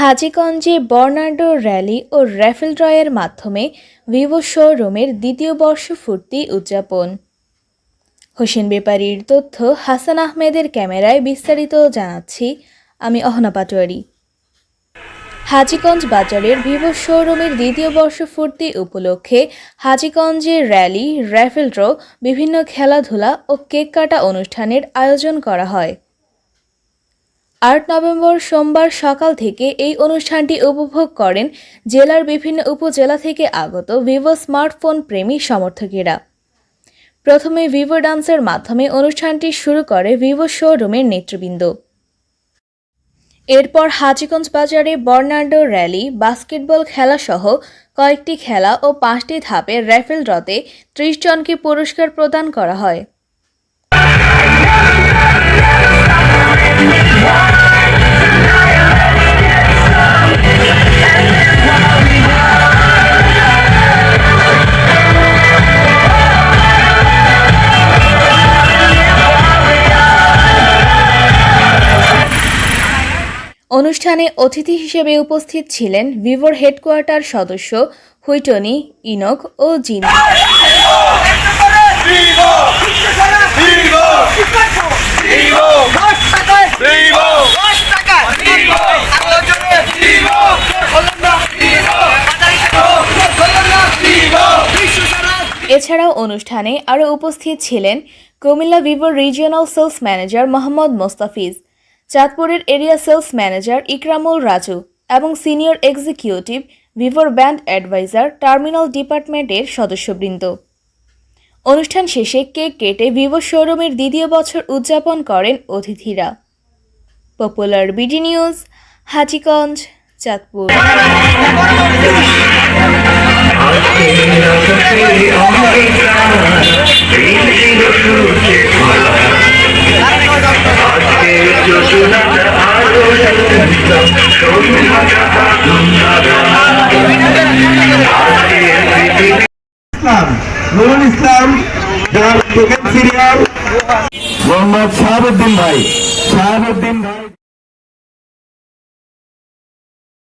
হাজীগঞ্জে বর্নার্ডো rally ও raffle ড্রয়ের মাধ্যমে Vivo শোরুমের দ্বিতীয় বর্ষপূর্তি উদযাপন। হোসেন বেপারীর তথ্য, হাসান আহমেদের ক্যামেরায় বিস্তারিত জানাচ্ছি আমি অহনা পাটোয়ারি। হাজীগঞ্জ বাজারের ভিভো শোরুমের দ্বিতীয় বর্ষপূর্তি উপলক্ষে হাজীগঞ্জে র্যালি, র্যাফেল ড্র, বিভিন্ন খেলাধুলা ও কেক কাটা অনুষ্ঠানের আয়োজন করা হয়। 8 নভেম্বর সোমবার সকাল থেকে এই অনুষ্ঠানটি উপভোগ করেন জেলার বিভিন্ন উপজেলা থেকে আগত ভিভো স্মার্টফোন প্রেমী সমর্থকেরা। প্রথমে ভিভো ডান্সের মাধ্যমে অনুষ্ঠানটি শুরু করে ভিভো শোরুমের নেতৃবৃন্দ। এরপর হাজীগঞ্জ বাজারে বর্নার্ডো র্যালি, বাস্কেটবল খেলা সহ কয়েকটি খেলা ও 5টি ধাপে র্যাফেল ড্রতে 30 জনকে পুরস্কার প্রদান করা হয়। অনুষ্ঠানে অতিথি হিসেবে উপস্থিত ছিলেন ভিভোর হেডকোয়ার্টার সদস্য হুইটনি, ইনক ও জিন। এছাড়াও অনুষ্ঠানে আরও উপস্থিত ছিলেন কুমিল্লা ভিভোর regional sales manager Mohammad Mostafiz, চাঁদপুরের area sales manager Ikramul Raju এবং সিনিয়র এক্সিকিউটিভ ভিভোর ব্র্যান্ড অ্যাডভাইজার টার্মিনাল ডিপার্টমেন্টের সদস্যবৃন্দ। অনুষ্ঠান শেষে কেক কেটে ভিভো শোরুমের দ্বিতীয় বছর উদযাপন করেন অতিথিরা। Popular BD news, Hajiganj, Chandpur. Nurul Islam, serial Mohammad Shahabuddin ভাই।